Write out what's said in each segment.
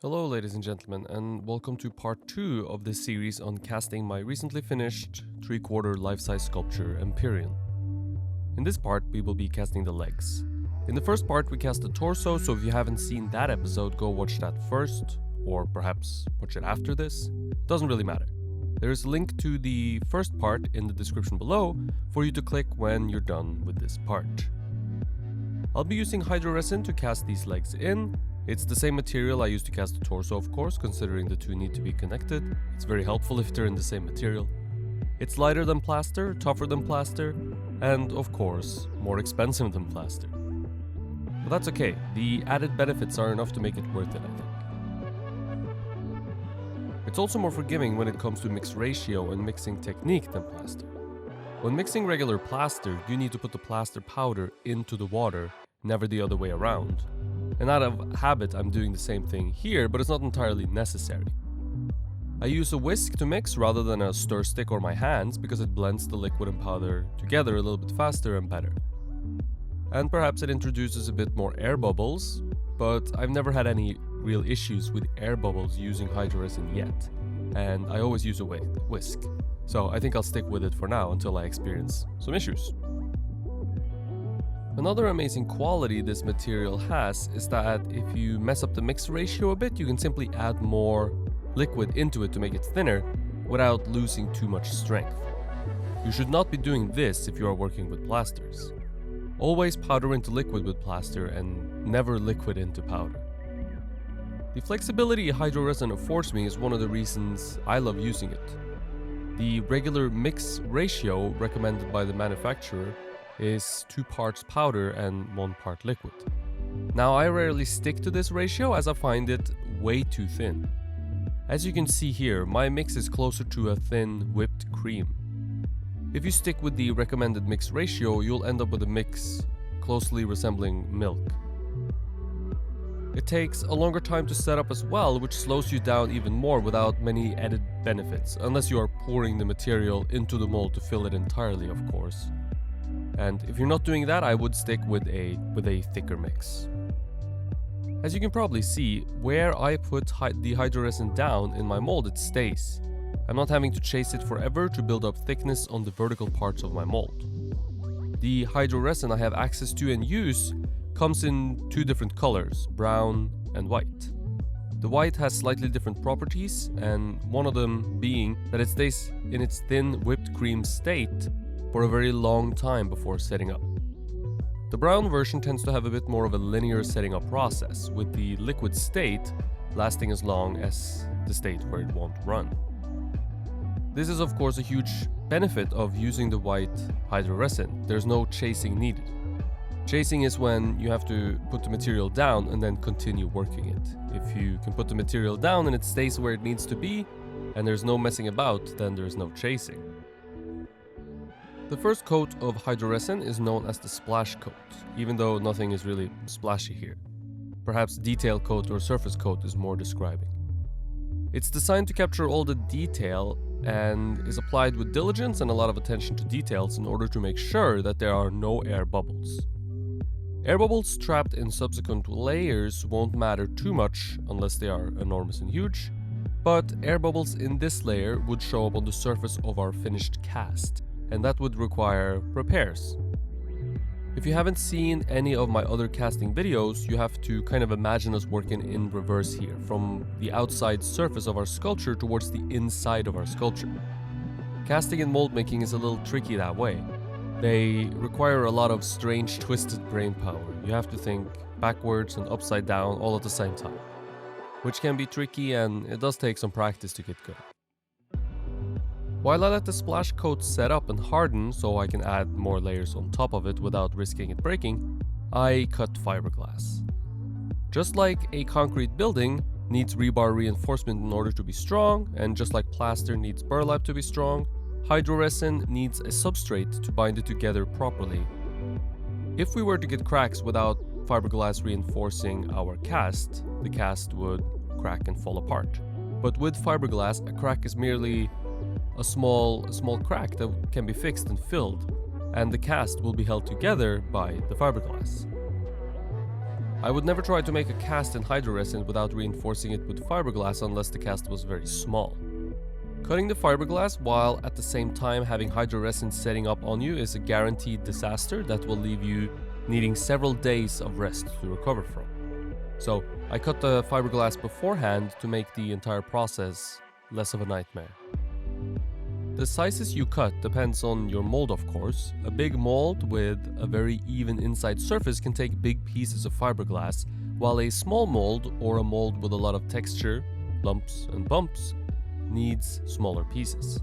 Hello ladies and gentlemen, and welcome to part 2 of this series on casting my recently finished 3/4 life-size sculpture Empyrean. In this part we will be casting the legs. In the first part we cast the torso, so if you haven't seen that episode, go watch that first, or perhaps watch it after this. Doesn't really matter. There is a link to the first part in the description below for you to click when you're done with this part. I'll be using Hydro-Resin to cast these legs in. It's the same material I used to cast the torso, of course, considering the two need to be connected. It's very helpful if they're in the same material. It's lighter than plaster, tougher than plaster, and of course, more expensive than plaster. But that's okay, the added benefits are enough to make it worth it, I think. It's also more forgiving when it comes to mix ratio and mixing technique than plaster. When mixing regular plaster, you need to put the plaster powder into the water, never the other way around. And out of habit, I'm doing the same thing here, but it's not entirely necessary. I use a whisk to mix rather than a stir stick or my hands because it blends the liquid and powder together a little bit faster and better. And perhaps it introduces a bit more air bubbles, but I've never had any real issues with air bubbles using Hydro-Resin yet, and I always use a whisk. So I think I'll stick with it for now until I experience some issues. Another amazing quality this material has is that if you mess up the mix ratio a bit, you can simply add more liquid into it to make it thinner without losing too much strength. You should not be doing this if you are working with plasters. Always powder into liquid with plaster and never liquid into powder. The flexibility Hydro-Resin affords me is one of the reasons I love using it. The regular mix ratio recommended by the manufacturer is 2 parts powder and 1 part liquid. Now I rarely stick to this ratio as I find it way too thin. As you can see here, my mix is closer to a thin whipped cream. If you stick with the recommended mix ratio, you'll end up with a mix closely resembling milk. It takes a longer time to set up as well, which slows you down even more without many added benefits, unless you are pouring the material into the mold to fill it entirely, of course. And if you're not doing that, I would stick with a thicker mix. As you can probably see, where I put the Hydro-Resin down in my mold, it stays. I'm not having to chase it forever to build up thickness on the vertical parts of my mold. The Hydro-Resin I have access to and use comes in 2 different colors, brown and white. The white has slightly different properties, and one of them being that it stays in its thin whipped cream state for a very long time before setting up. The brown version tends to have a bit more of a linear setting up process, with the liquid state lasting as long as the state where it won't run. This is of course a huge benefit of using the white Hydro-Resin. There's no chasing needed. Chasing is when you have to put the material down and then continue working it. If you can put the material down and it stays where it needs to be, and there's no messing about, then there's no chasing. The first coat of Hydro-Resin is known as the splash coat, even though nothing is really splashy here. Perhaps detail coat or surface coat is more describing. It's designed to capture all the detail and is applied with diligence and a lot of attention to details in order to make sure that there are no air bubbles. Air bubbles trapped in subsequent layers won't matter too much unless they are enormous and huge, but air bubbles in this layer would show up on the surface of our finished cast, and that would require repairs. If you haven't seen any of my other casting videos, you have to kind of imagine us working in reverse here, from the outside surface of our sculpture towards the inside of our sculpture. Casting and mold making is a little tricky that way. They require a lot of strange twisted brain power. You have to think backwards and upside down all at the same time, which can be tricky, and it does take some practice to get good. While I let the splash coat set up and harden so I can add more layers on top of it without risking it breaking, I cut fiberglass. Just like a concrete building needs rebar reinforcement in order to be strong, and just like plaster needs burlap to be strong, Hydro-Resin needs a substrate to bind it together properly. If we were to get cracks without fiberglass reinforcing our cast, the cast would crack and fall apart. But with fiberglass, a crack is merely a small crack that can be fixed and filled, and the cast will be held together by the fiberglass. I would never try to make a cast in Hydro-Resin without reinforcing it with fiberglass unless the cast was very small. Cutting the fiberglass while at the same time having Hydro-Resin setting up on you is a guaranteed disaster that will leave you needing several days of rest to recover from. So I cut the fiberglass beforehand to make the entire process less of a nightmare. The sizes you cut depends on your mold, of course. A big mold with a very even inside surface can take big pieces of fiberglass, while a small mold or a mold with a lot of texture, lumps and bumps, needs smaller pieces.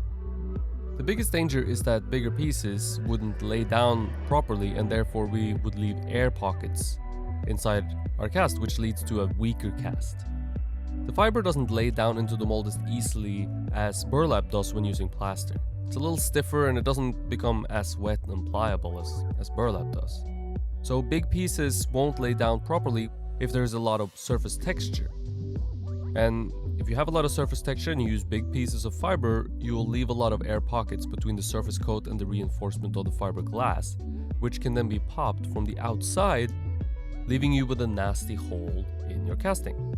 The biggest danger is that bigger pieces wouldn't lay down properly, and therefore we would leave air pockets inside our cast, which leads to a weaker cast. The fiber doesn't lay down into the mold as easily as burlap does when using plaster. It's a little stiffer and it doesn't become as wet and pliable as burlap does. So big pieces won't lay down properly if there's a lot of surface texture. And if you have a lot of surface texture and you use big pieces of fiber, you will leave a lot of air pockets between the surface coat and the reinforcement of the fiberglass, which can then be popped from the outside, leaving you with a nasty hole in your casting.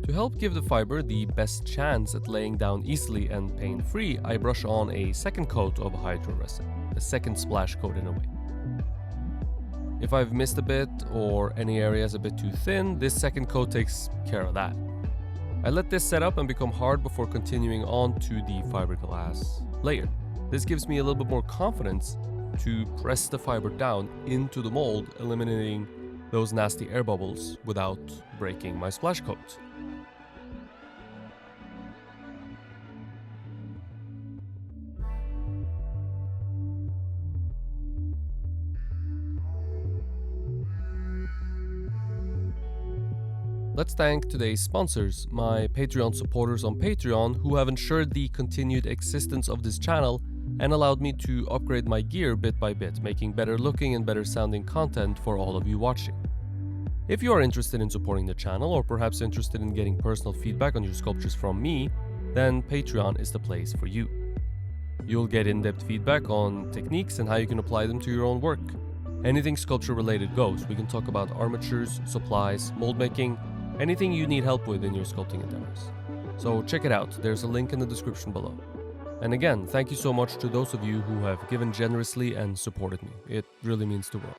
To help give the fiber the best chance at laying down easily and pain-free, I brush on a second coat of Hydro-Resin, a second splash coat in a way. If I've missed a bit or any area is a bit too thin, this second coat takes care of that. I let this set up and become hard before continuing on to the fiberglass layer. This gives me a little bit more confidence to press the fiber down into the mold, eliminating those nasty air bubbles without breaking my splash coat. Let's thank today's sponsors, my Patreon supporters on Patreon, who have ensured the continued existence of this channel and allowed me to upgrade my gear bit by bit, making better looking and better sounding content for all of you watching. If you are interested in supporting the channel, or perhaps interested in getting personal feedback on your sculptures from me, then Patreon is the place for you. You'll get in-depth feedback on techniques and how you can apply them to your own work. Anything sculpture related goes. We can talk about armatures, supplies, mold making, anything you need help with in your sculpting endeavors. So check it out, there's a link in the description below. And again, thank you so much to those of you who have given generously and supported me. It really means the world.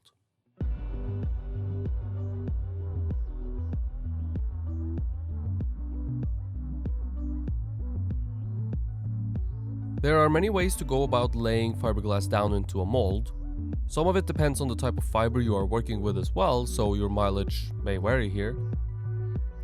There are many ways to go about laying fiberglass down into a mold. Some of it depends on the type of fiber you are working with as well, so your mileage may vary here.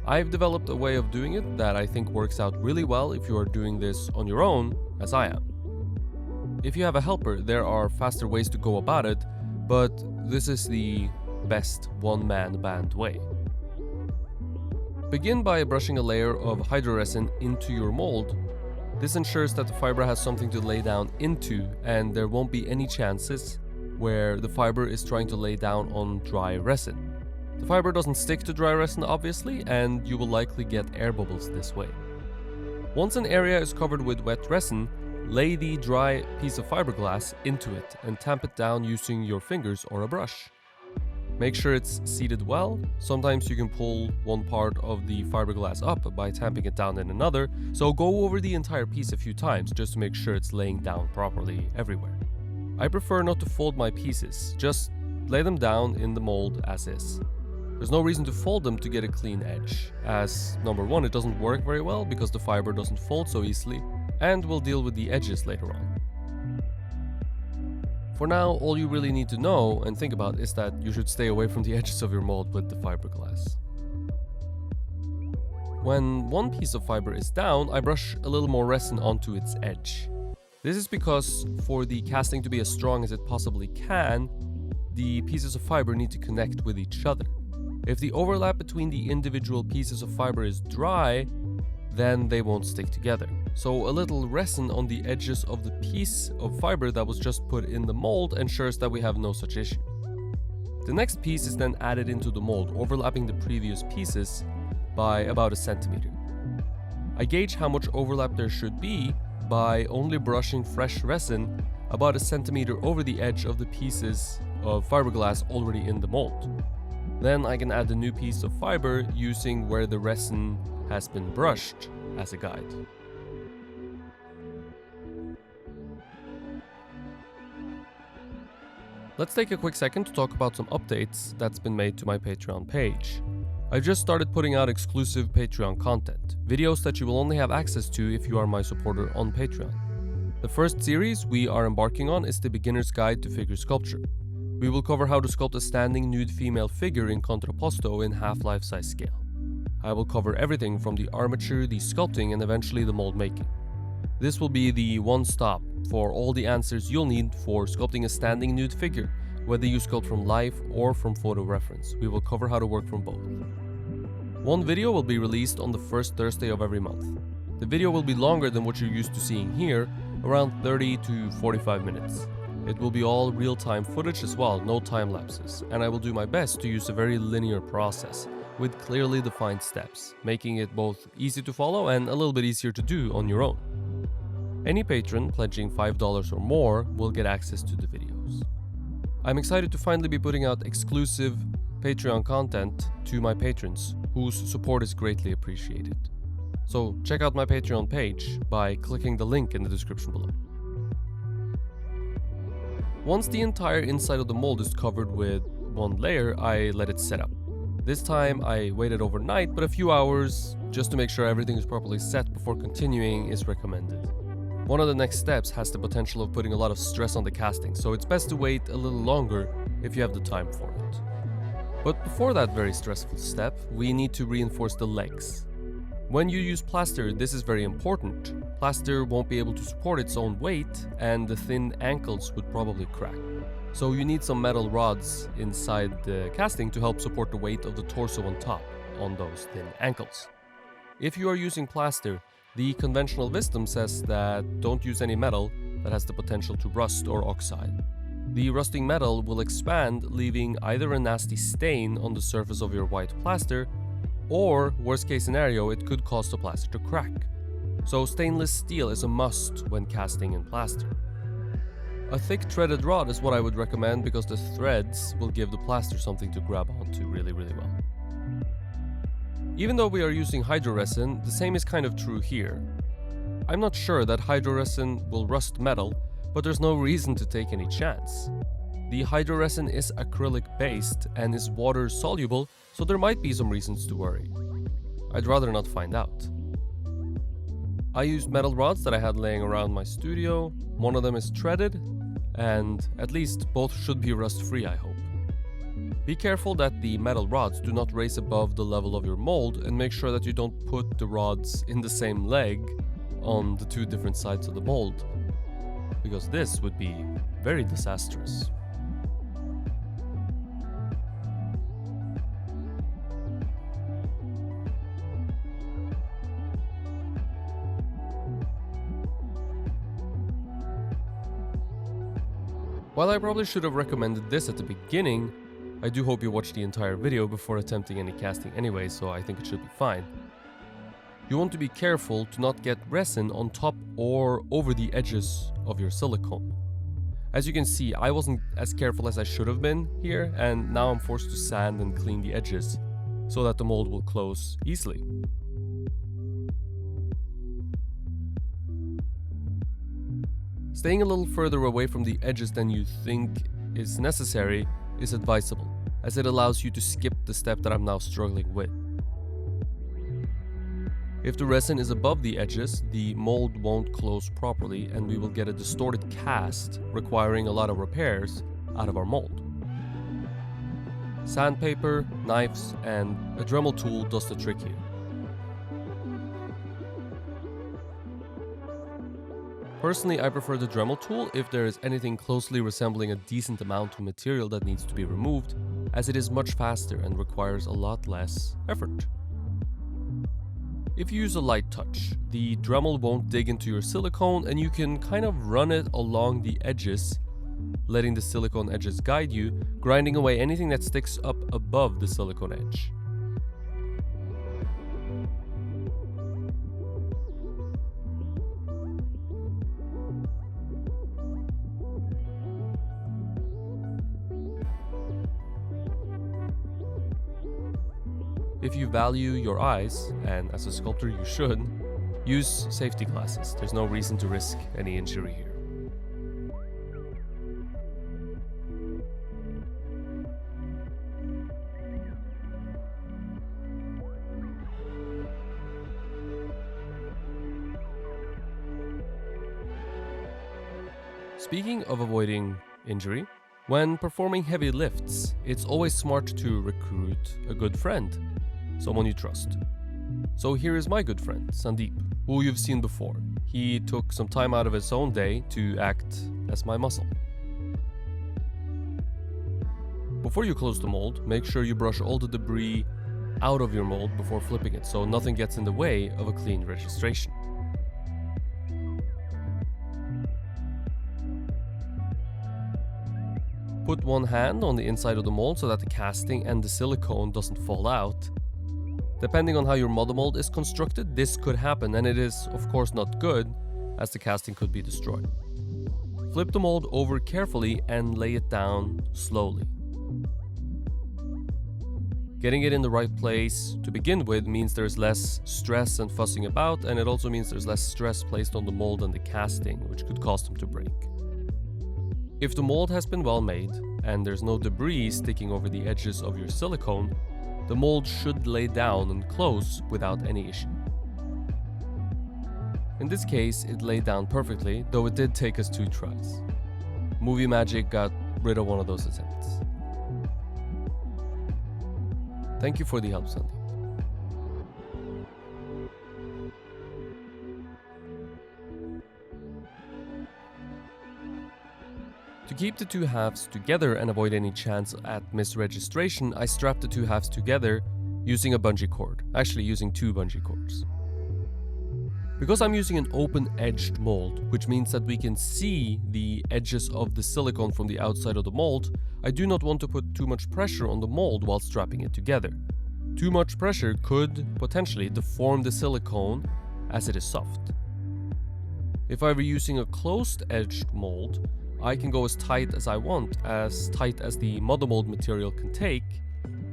I've developed a way of doing it that I think works out really well if you are doing this on your own, as I am. If you have a helper, there are faster ways to go about it, but this is the best one-man band way. Begin by brushing a layer of Hydro-Resin into your mold. This ensures that the fiber has something to lay down into, and there won't be any chances where the fiber is trying to lay down on dry resin. The fiber doesn't stick to dry resin obviously, and you will likely get air bubbles this way. Once an area is covered with wet resin, lay the dry piece of fiberglass into it and tamp it down using your fingers or a brush. Make sure it's seated well. Sometimes you can pull one part of the fiberglass up by tamping it down in another, so go over the entire piece a few times just to make sure it's laying down properly everywhere. I prefer not to fold my pieces, just lay them down in the mold as is. There's no reason to fold them to get a clean edge, as number one, it doesn't work very well because the fiber doesn't fold so easily, and we'll deal with the edges later on. For now, all you really need to know and think about is that you should stay away from the edges of your mold with the fiberglass. When one piece of fiber is down, I brush a little more resin onto its edge. This is because for the casting to be as strong as it possibly can, the pieces of fiber need to connect with each other. If the overlap between the individual pieces of fiber is dry, then they won't stick together. So a little resin on the edges of the piece of fiber that was just put in the mold ensures that we have no such issue. The next piece is then added into the mold, overlapping the previous pieces by about 1 centimeter. I gauge how much overlap there should be by only brushing fresh resin about 1 centimeter over the edge of the pieces of fiberglass already in the mold. Then I can add a new piece of fiber using where the resin has been brushed as a guide. Let's take a quick second to talk about some updates that's been made to my Patreon page. I've just started putting out exclusive Patreon content, videos that you will only have access to if you are my supporter on Patreon. The first series we are embarking on is the Beginner's Guide to Figure Sculpture. We will cover how to sculpt a standing nude female figure in contrapposto in half-life size scale. I will cover everything from the armature, the sculpting, and eventually the mold making. This will be the one-stop for all the answers you'll need for sculpting a standing nude figure, whether you sculpt from life or from photo reference. We will cover how to work from both. One video will be released on the first Thursday of every month. The video will be longer than what you're used to seeing here, around 30 to 45 minutes. It will be all real-time footage as well, no time lapses, and I will do my best to use a very linear process with clearly defined steps, making it both easy to follow and a little bit easier to do on your own. Any patron pledging $5 or more will get access to the videos. I'm excited to finally be putting out exclusive Patreon content to my patrons, whose support is greatly appreciated. So check out my Patreon page by clicking the link in the description below. Once the entire inside of the mold is covered with one layer, I let it set up. This time I waited overnight, but a few hours just to make sure everything is properly set before continuing is recommended. One of the next steps has the potential of putting a lot of stress on the casting, so it's best to wait a little longer if you have the time for it. But before that very stressful step, we need to reinforce the legs. When you use plaster, this is very important. Plaster won't be able to support its own weight, and the thin ankles would probably crack. So you need some metal rods inside the casting to help support the weight of the torso on top, on those thin ankles. If you are using plaster, the conventional wisdom says that don't use any metal that has the potential to rust or oxide. The rusting metal will expand, leaving either a nasty stain on the surface of your white plaster, or, worst case scenario, it could cause the plaster to crack. So stainless steel is a must when casting in plaster. A thick threaded rod is what I would recommend because the threads will give the plaster something to grab onto really well. Even though we are using Hydro-Resin, the same is kind of true here. I'm not sure that Hydro-Resin will rust metal, but there's no reason to take any chance. The Hydro-Resin is acrylic based and is water soluble, so there might be some reasons to worry. I'd rather not find out. I used metal rods that I had laying around my studio. One of them is threaded, and at least both should be rust free, I hope. Be careful that the metal rods do not raise above the level of your mold, and make sure that you don't put the rods in the same leg on the two different sides of the mold, because this would be very disastrous. While I probably should have recommended this at the beginning, I do hope you watch the entire video before attempting any casting anyway, so I think it should be fine. You want to be careful to not get resin on top or over the edges of your silicone. As you can see, I wasn't as careful as I should have been here, and now I'm forced to sand and clean the edges so that the mold will close easily. Staying a little further away from the edges than you think is necessary is advisable, as it allows you to skip the step that I'm now struggling with. If the resin is above the edges, the mold won't close properly and we will get a distorted cast, requiring a lot of repairs out of our mold. Sandpaper, knives, and a Dremel tool does the trick here. Personally, I prefer the Dremel tool if there is anything closely resembling a decent amount of material that needs to be removed, as it is much faster and requires a lot less effort. If you use a light touch, the Dremel won't dig into your silicone and you can kind of run it along the edges, letting the silicone edges guide you, grinding away anything that sticks up above the silicone edge. If you value your eyes, and as a sculptor you should, use safety glasses. There's no reason to risk any injury here. Speaking of avoiding injury, when performing heavy lifts, it's always smart to recruit a good friend, someone you trust. So here is my good friend, Sandeep, who you've seen before. He took some time out of his own day to act as my muscle. Before you close the mold, make sure you brush all the debris out of your mold before flipping it, so nothing gets in the way of a clean registration. Put one hand on the inside of the mold so that the casting and the silicone doesn't fall out. Depending on how your mother mold is constructed, this could happen, and it is of course not good, as the casting could be destroyed. Flip the mold over carefully and lay it down slowly. Getting it in the right place to begin with means there's less stress and fussing about, and it also means there's less stress placed on the mold and the casting, which could cause them to break. If the mold has been well made and there's no debris sticking over the edges of your silicone, the mold should lay down and close without any issue. In this case, it laid down perfectly, though it did take us 2 tries. Movie magic got rid of one of those attempts. Thank you for the help, Sandeep. To keep the 2 halves together and avoid any chance at misregistration, I strapped the 2 halves together using a bungee cord, actually using 2 bungee cords. Because I'm using an open-edged mold, which means that we can see the edges of the silicone from the outside of the mold, I do not want to put too much pressure on the mold while strapping it together. Too much pressure could potentially deform the silicone as it is soft. If I were using a closed-edged mold, I can go as tight as I want, as tight as the mother mold material can take,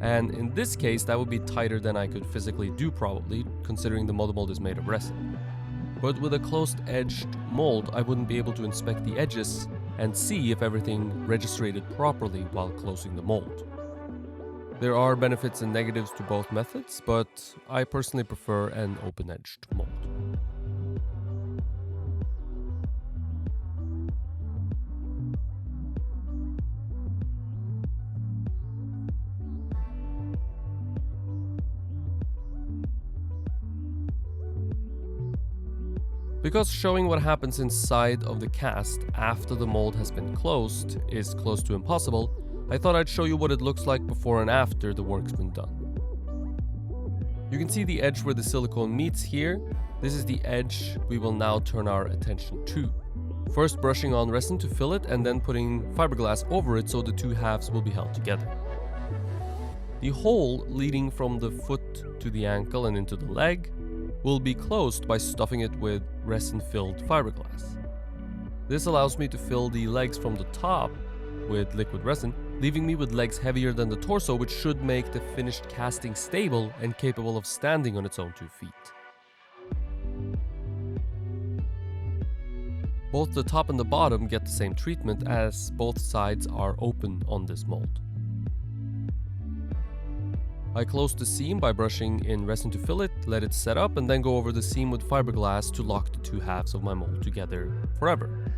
and in this case that would be tighter than I could physically do probably, considering the mother mold is made of resin. But with a closed-edged mold, I wouldn't be able to inspect the edges and see if everything registrated properly while closing the mold. There are benefits and negatives to both methods, but I personally prefer an open-edged mold. Because showing what happens inside of the cast after the mold has been closed is close to impossible, I thought I'd show you what it looks like before and after the work's been done. You can see the edge where the silicone meets here. This is the edge we will now turn our attention to. First brushing on resin to fill it and then putting fiberglass over it so the 2 halves will be held together. The hole leading from the foot to the ankle and into the leg will be closed by stuffing it with resin-filled fiberglass. This allows me to fill the legs from the top with liquid resin, leaving me with legs heavier than the torso, which should make the finished casting stable and capable of standing on its own 2 feet. Both the top and the bottom get the same treatment as both sides are open on this mold. I close the seam by brushing in resin to fill it, let it set up, and then go over the seam with fiberglass to lock the 2 halves of my mold together forever.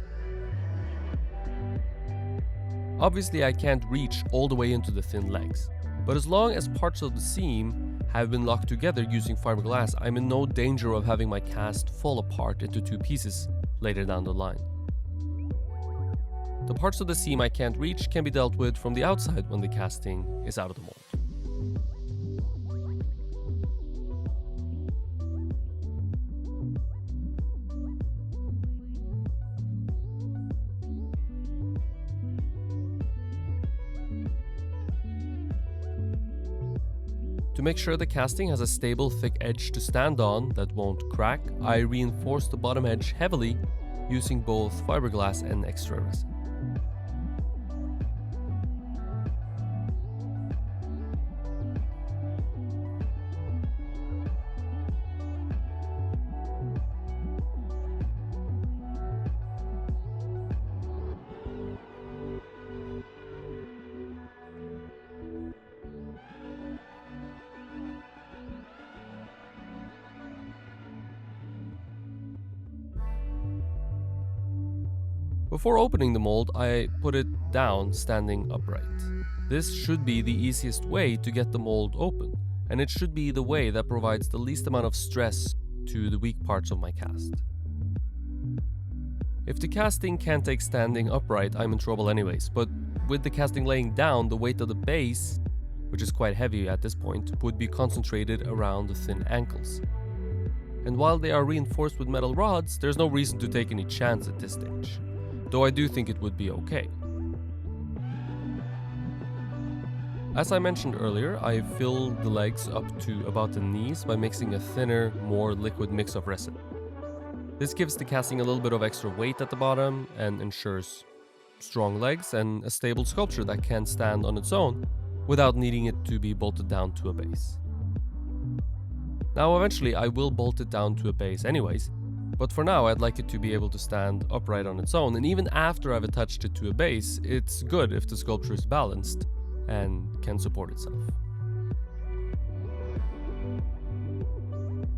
Obviously, I can't reach all the way into the thin legs, but as long as parts of the seam have been locked together using fiberglass, I'm in no danger of having my cast fall apart into 2 pieces later down the line. The parts of the seam I can't reach can be dealt with from the outside when the casting is out of the mold. To make sure the casting has a stable, thick edge to stand on that won't crack, I reinforce the bottom edge heavily using both fiberglass and extra resin. Before opening the mold, I put it down standing upright. This should be the easiest way to get the mold open, and it should be the way that provides the least amount of stress to the weak parts of my cast. If the casting can't take standing upright, I'm in trouble anyways, but with the casting laying down, the weight of the base, which is quite heavy at this point, would be concentrated around the thin ankles. And while they are reinforced with metal rods, there's no reason to take any chance at this stage, though I do think it would be okay. As I mentioned earlier, I fill the legs up to about the knees by mixing a thinner, more liquid mix of resin. This gives the casting a little bit of extra weight at the bottom and ensures strong legs and a stable sculpture that can stand on its own without needing it to be bolted down to a base. Now eventually I will bolt it down to a base anyways, but for now I'd like it to be able to stand upright on its own, and even after I've attached it to a base, it's good if the sculpture is balanced and can support itself.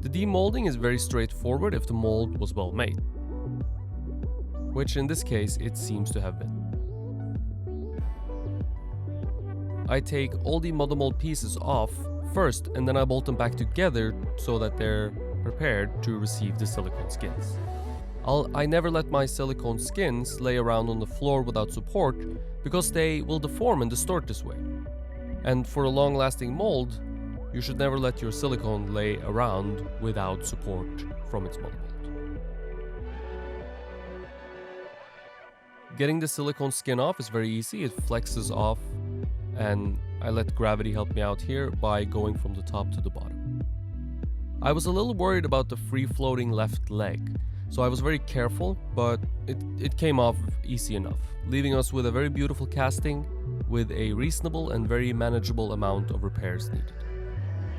The demolding is very straightforward if the mold was well made, which in this case it seems to have been. I take all the mother mold pieces off first, and then I bolt them back together so that they're prepared to receive the silicone skins. I never let my silicone skins lay around on the floor without support because they will deform and distort this way. And for a long-lasting mold, you should never let your silicone lay around without support from its mother mold. Getting the silicone skin off is very easy. It flexes off, and I let gravity help me out here by going from the top to the bottom. I was a little worried about the free-floating left leg, so I was very careful, but it came off easy enough, leaving us with a very beautiful casting with a reasonable and very manageable amount of repairs needed.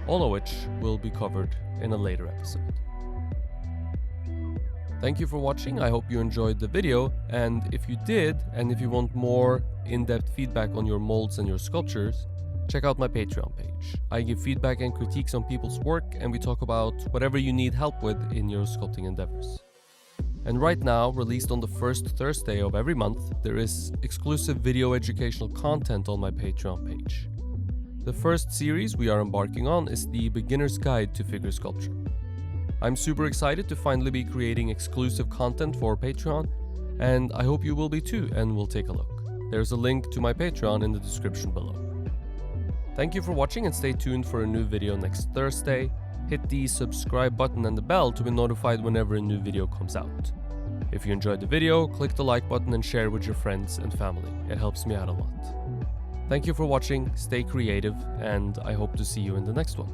All of which will be covered in a later episode. Thank you for watching. I hope you enjoyed the video, and if you did, and if you want more in-depth feedback on your molds and your sculptures, check out my Patreon page. I give feedback and critiques on people's work, and we talk about whatever you need help with in your sculpting endeavors. And right now, released on the first Thursday of every month, there is exclusive video educational content on my Patreon page. The first series we are embarking on is the Beginner's Guide to Figure Sculpture. I'm super excited to finally be creating exclusive content for Patreon, and I hope you will be too, and we'll take a look. There's a link to my Patreon in the description below. Thank you for watching, and stay tuned for a new video next Thursday. Hit the subscribe button and the bell to be notified whenever a new video comes out. If you enjoyed the video, click the like button and share with your friends and family. It helps me out a lot. Thank you for watching, stay creative, and I hope to see you in the next one.